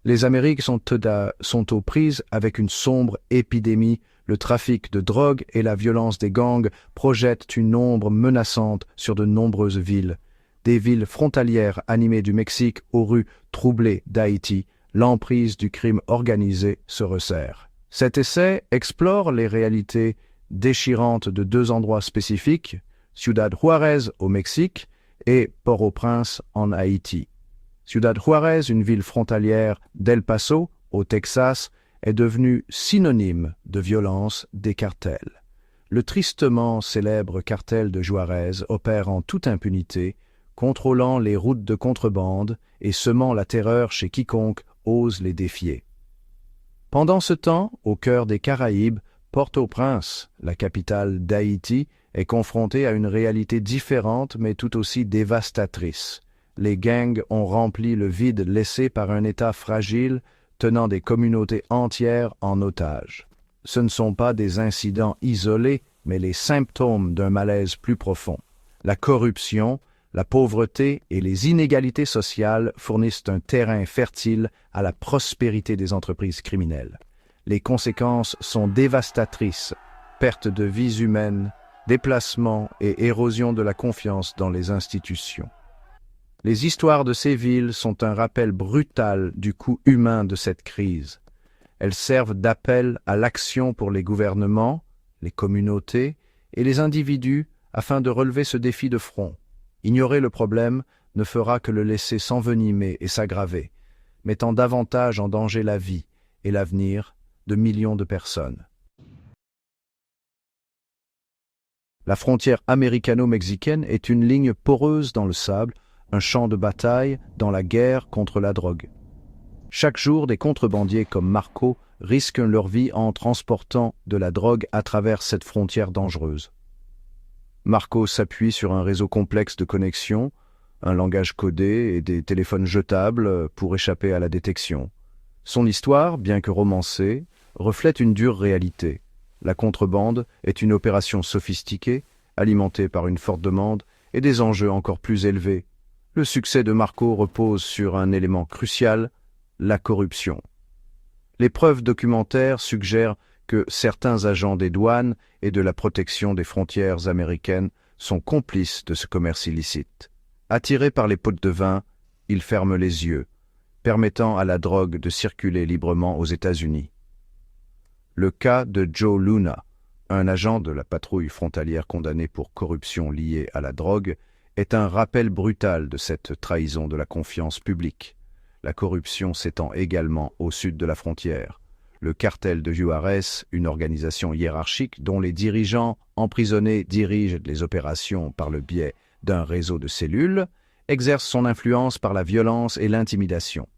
Les Amériques sont aux prises avec une sombre épidémie. Le trafic de drogue et la violence des gangs projettent une ombre menaçante sur de nombreuses villes. Des villes frontalières animées du Mexique aux rues troublées d'Haïti, l'emprise du crime organisé se resserre. Cet essai explore les réalités déchirantes de deux endroits spécifiques, Ciudad Juárez au Mexique et Port-au-Prince en Haïti. Ciudad Juárez, une ville frontalière d'El Paso, au Texas, est devenue synonyme de violence des cartels. Le tristement célèbre cartel de Juárez opère en toute impunité, contrôlant les routes de contrebande et semant la terreur chez quiconque ose les défier. Pendant ce temps, au cœur des Caraïbes, Port-au-Prince, la capitale d'Haïti, est confrontée à une réalité différente mais tout aussi dévastatrice. Les gangs ont rempli le vide laissé par un État fragile, tenant des communautés entières en otage. Ce ne sont pas des incidents isolés, mais les symptômes d'un malaise plus profond. La corruption, la pauvreté et les inégalités sociales fournissent un terrain fertile à la prospérité des entreprises criminelles. Les conséquences sont dévastatrices, perte de vies humaines, déplacement et érosion de la confiance dans les institutions. Les histoires de ces villes sont un rappel brutal du coût humain de cette crise. Elles servent d'appel à l'action pour les gouvernements, les communautés et les individus afin de relever ce défi de front. Ignorer le problème ne fera que le laisser s'envenimer et s'aggraver, mettant davantage en danger la vie et l'avenir de millions de personnes. La frontière américano-mexicaine est une ligne poreuse dans le sable, un champ de bataille dans la guerre contre la drogue. Chaque jour, des contrebandiers comme Marco risquent leur vie en transportant de la drogue à travers cette frontière dangereuse. Marco s'appuie sur un réseau complexe de connexions, un langage codé et des téléphones jetables pour échapper à la détection. Son histoire, bien que romancée, reflète une dure réalité. La contrebande est une opération sophistiquée, alimentée par une forte demande et des enjeux encore plus élevés. Le succès de Marco repose sur un élément crucial, la corruption. Les preuves documentaires suggèrent que certains agents des douanes et de la protection des frontières américaines sont complices de ce commerce illicite. Attirés par les pots de vin, ils ferment les yeux, permettant à la drogue de circuler librement aux États-Unis. Le cas de Joe Luna, un agent de la patrouille frontalière condamné pour corruption liée à la drogue, est un rappel brutal de cette trahison de la confiance publique. La corruption s'étend également au sud de la frontière. Le cartel de Juárez, une organisation hiérarchique dont les dirigeants emprisonnés dirigent les opérations par le biais d'un réseau de cellules, exerce son influence par la violence et l'intimidation.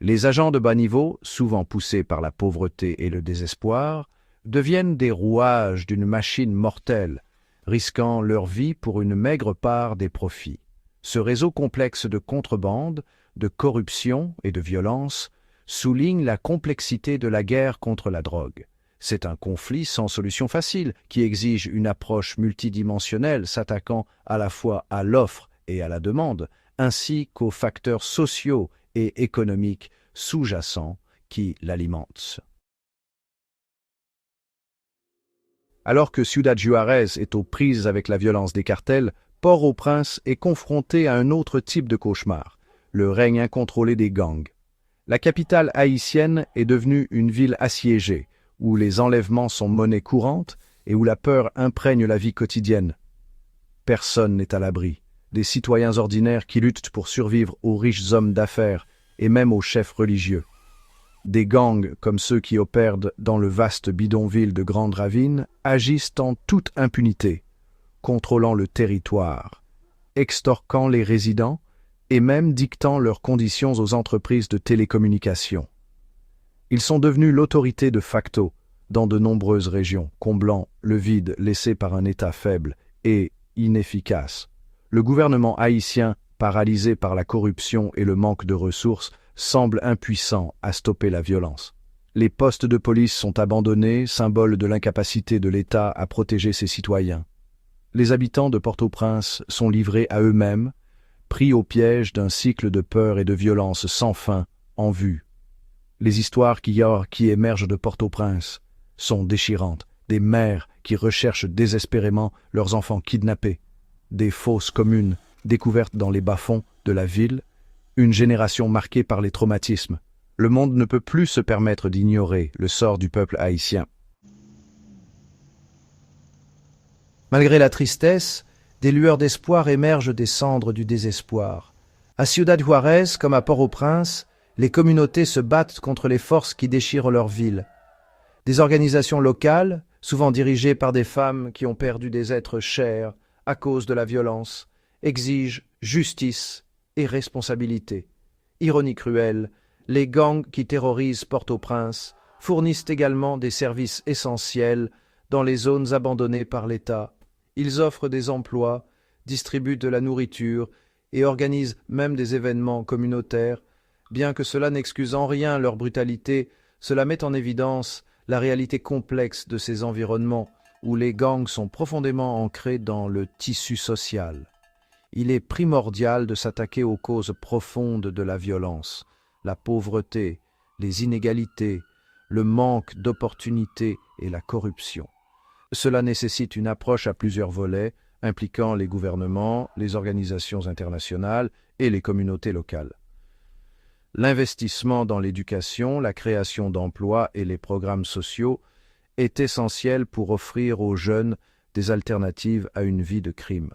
Les agents de bas niveau, souvent poussés par la pauvreté et le désespoir, deviennent des rouages d'une machine mortelle, risquant leur vie pour une maigre part des profits. Ce réseau complexe de contrebande, de corruption et de violence souligne la complexité de la guerre contre la drogue. C'est un conflit sans solution facile qui exige une approche multidimensionnelle s'attaquant à la fois à l'offre et à la demande, ainsi qu'aux facteurs sociaux et économiques sous-jacents qui l'alimentent. Alors que Ciudad Juárez est aux prises avec la violence des cartels, Port-au-Prince est confronté à un autre type de cauchemar, le règne incontrôlé des gangs. La capitale haïtienne est devenue une ville assiégée, où les enlèvements sont monnaie courante et où la peur imprègne la vie quotidienne. Personne n'est à l'abri, des citoyens ordinaires qui luttent pour survivre aux riches hommes d'affaires et même aux chefs religieux. Des gangs comme ceux qui opèrent dans le vaste bidonville de Grande Ravine agissent en toute impunité, contrôlant le territoire, extorquant les résidents et même dictant leurs conditions aux entreprises de télécommunications. Ils sont devenus l'autorité de facto dans de nombreuses régions, comblant le vide laissé par un État faible et inefficace. Le gouvernement haïtien, paralysé par la corruption et le manque de ressources, semble impuissant à stopper la violence. Les postes de police sont abandonnés, symbole de l'incapacité de l'État à protéger ses citoyens. Les habitants de Port-au-Prince sont livrés à eux-mêmes, pris au piège d'un cycle de peur et de violence sans fin en vue. Les histoires qui émergent de Port-au-Prince sont déchirantes. Des mères qui recherchent désespérément leurs enfants kidnappés, des fosses communes découvertes dans les bas-fonds de la ville, une génération marquée par les traumatismes. Le monde ne peut plus se permettre d'ignorer le sort du peuple haïtien. Malgré la tristesse, des lueurs d'espoir émergent des cendres du désespoir. À Ciudad Juárez, comme à Port-au-Prince, les communautés se battent contre les forces qui déchirent leur ville. Des organisations locales, souvent dirigées par des femmes qui ont perdu des êtres chers à cause de la violence, exigent justice et responsabilité. Ironie cruelle, les gangs qui terrorisent Port-au-Prince fournissent également des services essentiels dans les zones abandonnées par l'État. Ils offrent des emplois, distribuent de la nourriture et organisent même des événements communautaires. Bien que cela n'excuse en rien leur brutalité, cela met en évidence la réalité complexe de ces environnements où les gangs sont profondément ancrés dans le tissu social. Il est primordial de s'attaquer aux causes profondes de la violence, la pauvreté, les inégalités, le manque d'opportunités et la corruption. Cela nécessite une approche à plusieurs volets, impliquant les gouvernements, les organisations internationales et les communautés locales. L'investissement dans l'éducation, la création d'emplois et les programmes sociaux est essentiel pour offrir aux jeunes des alternatives à une vie de crime.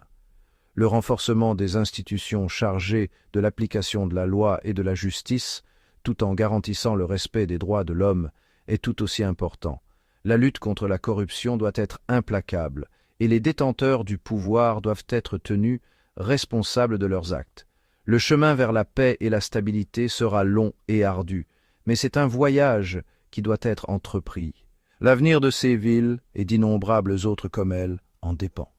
Le renforcement des institutions chargées de l'application de la loi et de la justice, tout en garantissant le respect des droits de l'homme, est tout aussi important. La lutte contre la corruption doit être implacable et les détenteurs du pouvoir doivent être tenus responsables de leurs actes. Le chemin vers la paix et la stabilité sera long et ardu, mais c'est un voyage qui doit être entrepris. L'avenir de ces villes et d'innombrables autres comme elles en dépend.